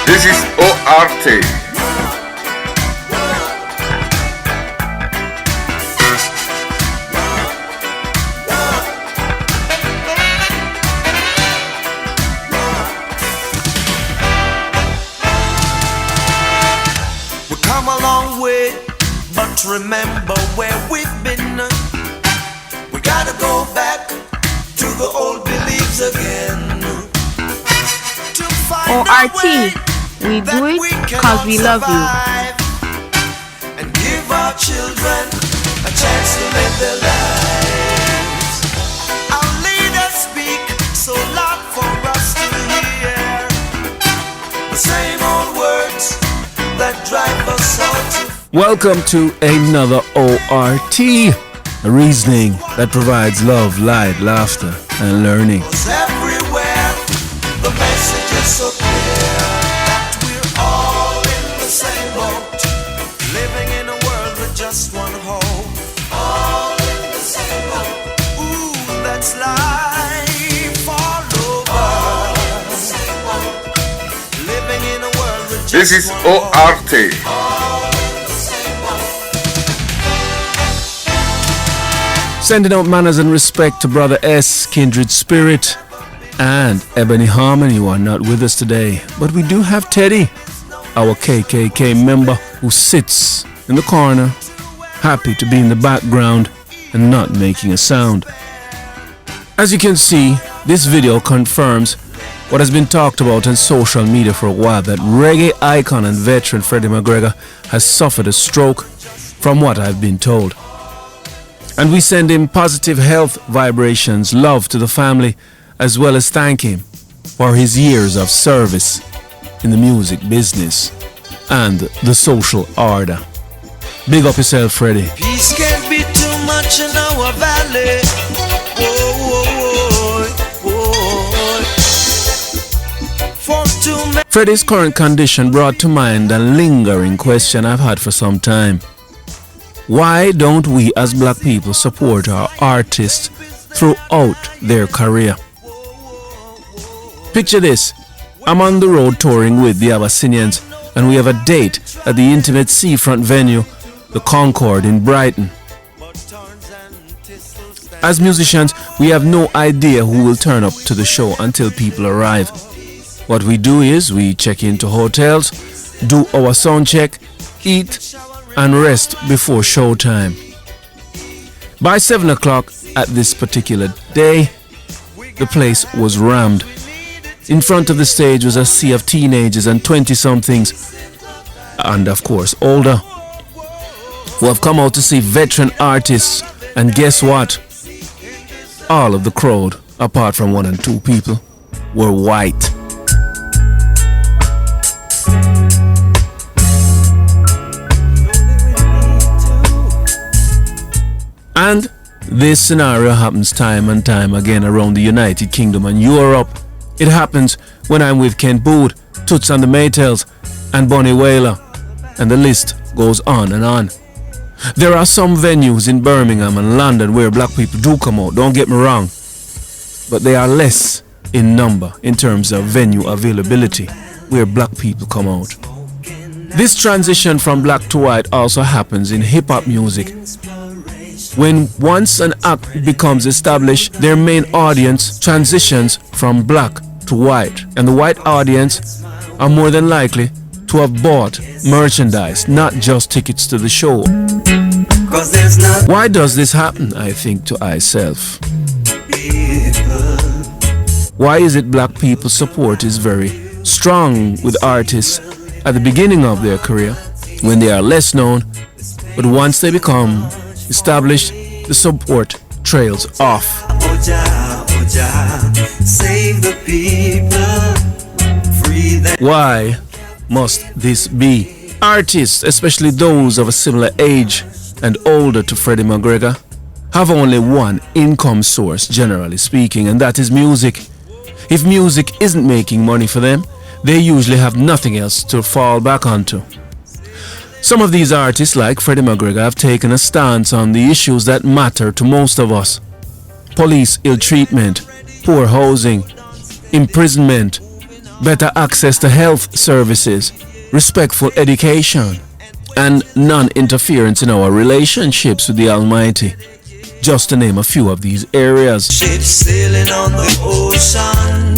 This is ORT. We've come a long way, but remember where we've been. We gotta go back to the old beliefs again. ORT, we do it because we love you. And give our children a chance to live their lives. Our leaders speak so loud for us to hear. The same old words that drive us all to. Welcome to another ORT, a reasoning that provides love, light, laughter, and learning. Everywhere, the message is so clear that we're all in the same boat, living in a world with just one hope. All in the same boat. Ooh, that's life all over. Living in a world with just This is one ORT. Sending out manners and respect to Brother S, Kindred Spirit, and Ebony Harmony, who are not with us today. But we do have Teddy, our KKK member, who sits in the corner, happy to be in the background and not making a sound. As you can see, this video confirms what has been talked about on social media for a while, that reggae icon and veteran Freddie McGregor has suffered a stroke, from what I've been told. And we send him positive health vibrations, love to the family, as well as thank him for his years of service in the music business and the social order. Big up yourself, Freddie. Peace can't be too much in our valley. For too many. Freddie's current condition brought to mind a lingering question I've had for some time. Why don't we as black people support our artists throughout their career? Picture this. I'm on the road touring with the Abyssinians, and we have a date at the intimate seafront venue, the Concord in Brighton. As musicians, we have no idea who will turn up to the show until people arrive. What we do is we check into hotels, do our sound check, eat, and rest before showtime. By 7 o'clock at this particular day, the place was rammed. In front of the stage was a sea of teenagers and 20-somethings, and of course older, who have come out to see veteran artists. And guess what? All of the crowd, apart from 1 and 2 people, were white. And this scenario happens time and time again around the United Kingdom and Europe. It happens when I'm with Ken Bood, Toots and the Maytals, and Bonnie Whaler, and the list goes on and on. There are some venues in Birmingham and London where black people do come out, don't get me wrong, but they are less in number in terms of venue availability where black people come out. This transition from black to white also happens in hip-hop music. When once an act becomes established, their main audience transitions from black to white, and the white audience are more than likely to have bought merchandise, not just tickets to the show. Why does this happen, I think to myself? Why is it black people's support is very strong with artists at the beginning of their career when they are less known, but once they become established, the support trails off? Why must this be? Artists, especially those of a similar age and older to Freddie McGregor, have only one income source, generally speaking, and that is music. If music isn't making money for them, they usually have nothing else to fall back onto. Some of these artists, like Freddie McGregor, have taken a stance on the issues that matter to most of us. Police ill-treatment, poor housing, imprisonment, better access to health services, respectful education, and non-interference in our relationships with the Almighty, just to name a few of these areas. Ships sailing on the ocean.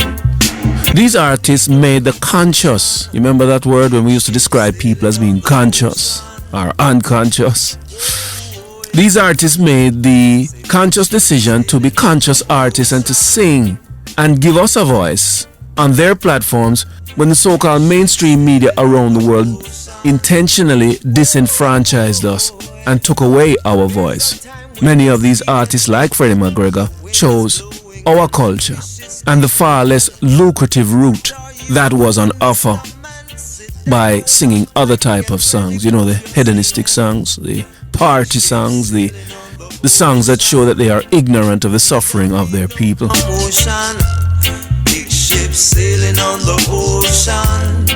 These artists made the conscious, you remember that word when we used to describe people as being conscious or unconscious? These artists made the conscious decision to be conscious artists and to sing and give us a voice on their platforms when the so-called mainstream media around the world intentionally disenfranchised us and took away our voice. Many of these artists, like Freddie McGregor, chose our culture and the far less lucrative route that was on offer by singing other type of songs, you know, the hedonistic songs, the party songs, the songs that show that they are ignorant of the suffering of their people. Ocean, big ships sailing on the ocean.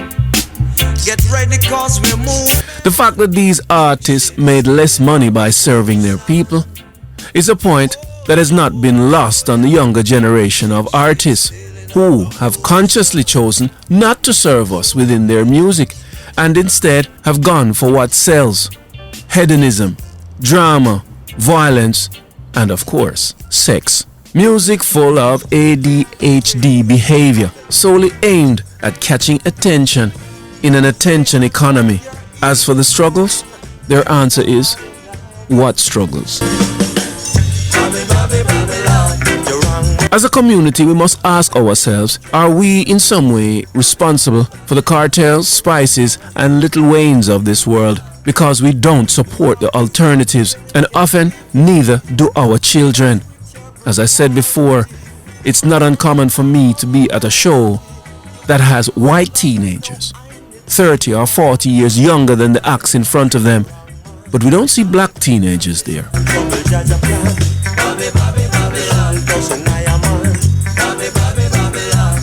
Get ready cause we're moving. The fact that these artists made less money by serving their people is a point that has not been lost on the younger generation of artists who have consciously chosen not to serve us within their music and instead have gone for what sells: hedonism, drama, violence, and of course, sex. Music full of ADHD behavior, solely aimed at catching attention in an attention economy. As for the struggles, their answer is, what struggles? As a community, we must ask ourselves, are we in some way responsible for the cartels, spices, and Little Waynes of this world? Because we don't support the alternatives, and often neither do our children. As I said before, it's not uncommon for me to be at a show that has white teenagers, 30 or 40 years younger than the acts in front of them, but we don't see black teenagers there.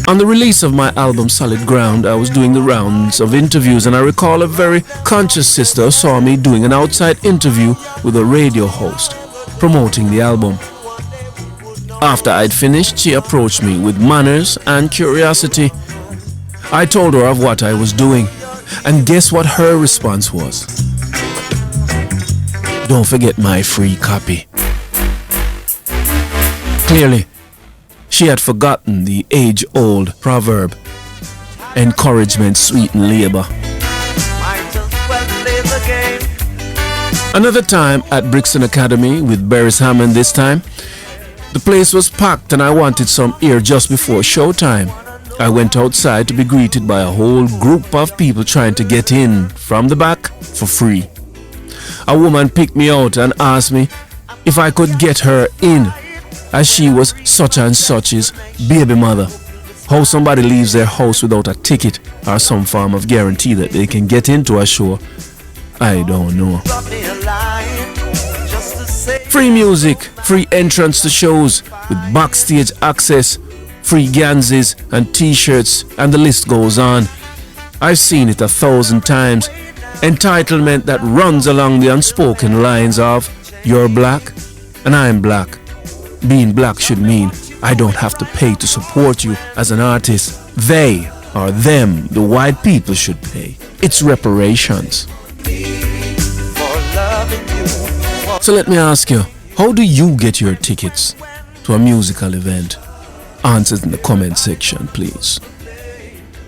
On the release of my album Solid Ground, I was doing the rounds of interviews, and I recall a very conscious sister saw me doing an outside interview with a radio host promoting the album. After I'd finished, she approached me with manners and curiosity. I told her of what I was doing, and guess what her response was? Don't forget my free copy. Clearly, she had forgotten the age-old proverb, encouragement sweeten labor. Another time at Brixton Academy with Beres Hammond this time, the place was packed and I wanted some air just before showtime. I went outside to be greeted by a whole group of people trying to get in from the back for free. A woman picked me out and asked me if I could get her in, as she was such and such's baby mother. How somebody leaves their house without a ticket or some form of guarantee that they can get into a show, I don't know. Free music, free entrance to shows with backstage access, free ganzes and t-shirts, and the list goes on. I've seen it 1,000 times. Entitlement that runs along the unspoken lines of, you're black and I'm black. Being black should mean I don't have to pay to support you as an artist. They or them, the white people, should pay. It's reparations. So let me ask you, how do you get your tickets to a musical event? Answers in the comment section, please.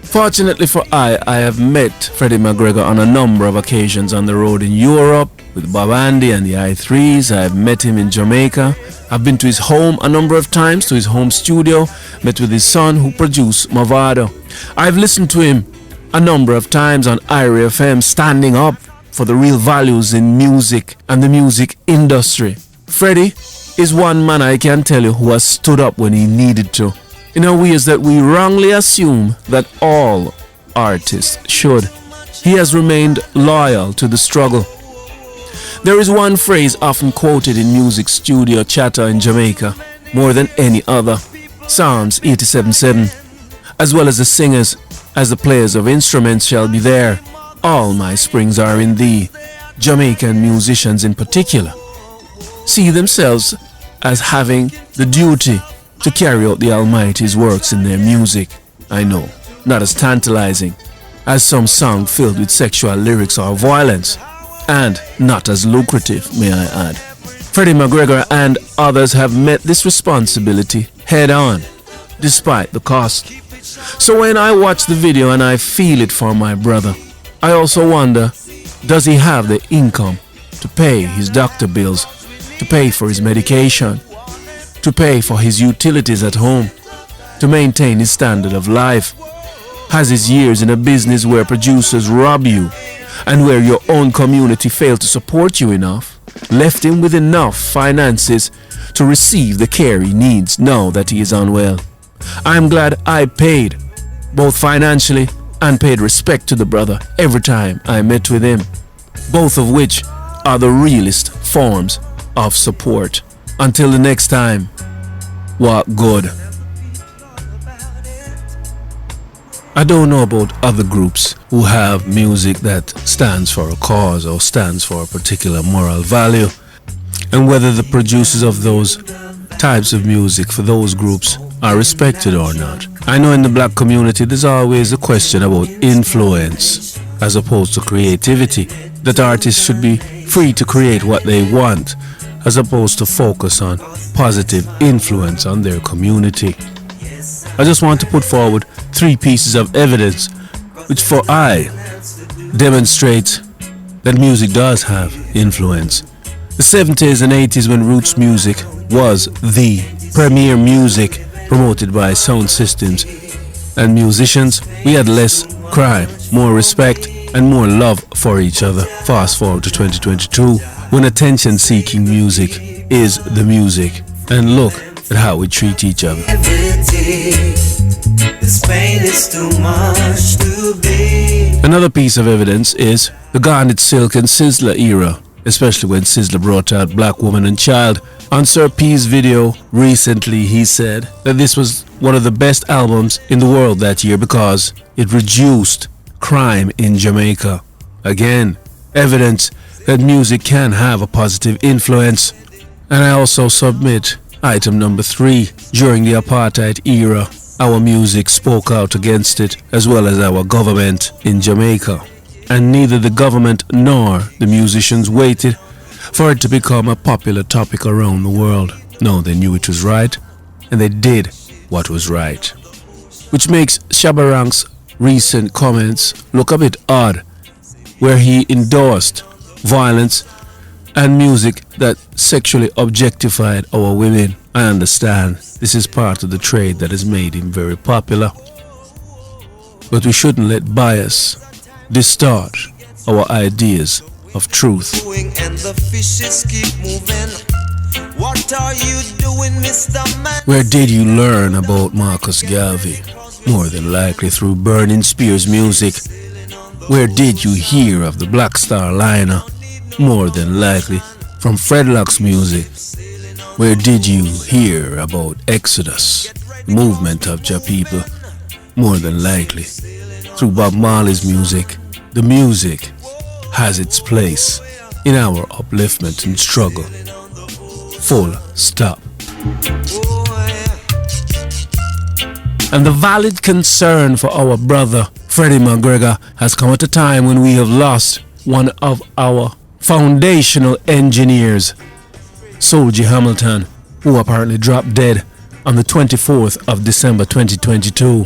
Fortunately for I have met Freddie McGregor on a number of occasions on the road in Europe with Bob Andy and the I3s. I've met him in Jamaica. I've been to his home a number of times, to his home studio, met with his son who produced Movado. I've listened to him a number of times on IRA FM, standing up for the real values in music and the music industry. Freddie is one man I can tell you who has stood up when he needed to, in a ways that we wrongly assume that all artists should. He has remained loyal to the struggle. There is one phrase often quoted in music studio chatter in Jamaica more than any other. Psalms 87:7. As well as the singers, as the players of instruments shall be there. All my springs are in thee. Jamaican musicians in particular see themselves as having the duty to carry out the Almighty's works in their music. I know not as tantalizing as some song filled with sexual lyrics or violence, and not as lucrative, may I add. Freddie McGregor and others have met this responsibility head on, despite the cost. So when I watch the video and I feel it for my brother, I also wonder, does he have the income to pay his doctor bills, to pay for his medication, to pay for his utilities at home, to maintain his standard of life? Has his years in a business where producers rob you and where your own community failed to support you enough left him with enough finances to receive the care he needs now that he is unwell? I'm glad I paid, both financially and paid respect to the brother every time I met with him, both of which are the realest forms of support. Until the next time, walk good. I don't know about other groups who have music that stands for a cause or stands for a particular moral value, and whether the producers of those types of music for those groups are respected or not. I know in the black community there's always a question about influence as opposed to creativity, that artists should be free to create what they want as opposed to focus on positive influence on their community. I just want to put forward 3 pieces of evidence which for I demonstrate that music does have influence. The 70s and 80s, when roots music was the premier music promoted by sound systems and musicians, we had less crime, more respect and more love for each other. Fast forward to 2022, when attention-seeking music is the music, and look at how we treat each other. This pain is too much to be. Another piece of evidence is the Garnet Silk and Sizzla era, especially when Sizzla brought out Black Woman and Child. On Sir P's video recently, he said that this was one of the best albums in the world that year because it reduced crime in Jamaica. Again, evidence that music can have a positive influence. And I also submit item number 3. During the apartheid era, our music spoke out against it, as well as our government in Jamaica. And neither the government nor the musicians waited for it to become a popular topic around the world. No, they knew it was right, and they did what was right. Which makes Shabba Ranks' recent comments look a bit odd, where he endorsed violence and music that sexually objectified our women. I understand this is part of the trade that has made him very popular, but we shouldn't let bias distort our ideas of truth. And the fishes keep moving. What are you doing, Mr. Man? Where did you learn about Marcus Garvey? More than likely through Burning Spear's music. Where did you hear of the Black Star Liner? More than likely from Fredlock's music. Where did you hear about Exodus, the movement of Jah people? More than likely through Bob Marley's music. The music has its place in our upliftment and struggle. Full stop. And the valid concern for our brother Freddie McGregor has come at a time when we have lost one of our foundational engineers, Soulja Hamilton, who apparently dropped dead on the 24th of December 2022.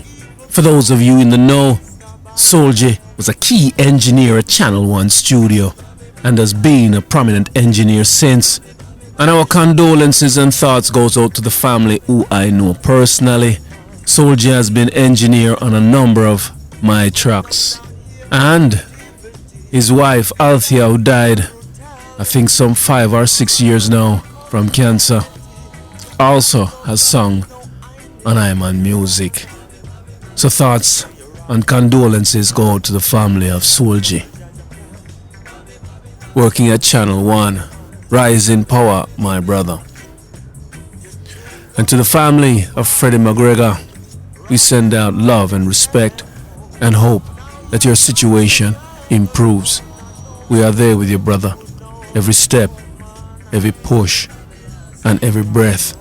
For those of you in the know, Soulja was a key engineer at Channel 1 studio and has been a prominent engineer since. And our condolences and thoughts goes out to the family who I know personally. Soulja has been engineer on a number of my tracks. And his wife Althea, who died I think some 5 or 6 years now from cancer, also has sung on I'm on Music. So thoughts and condolences go out to the family of Soulja. Working at Channel 1, rise in power, my brother. And to the family of Freddie McGregor, we send out love and respect and hope that your situation improves. We are there with you, brother. Every step, every push, and every breath.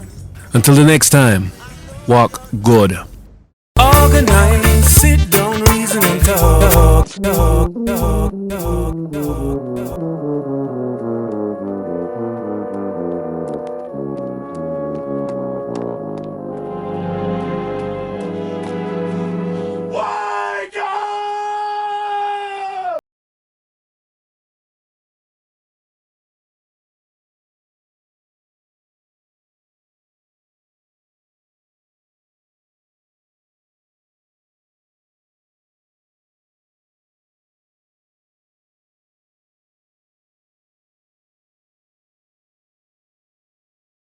Until the next time, walk good. Oh, Organize, sit down, reason and talk.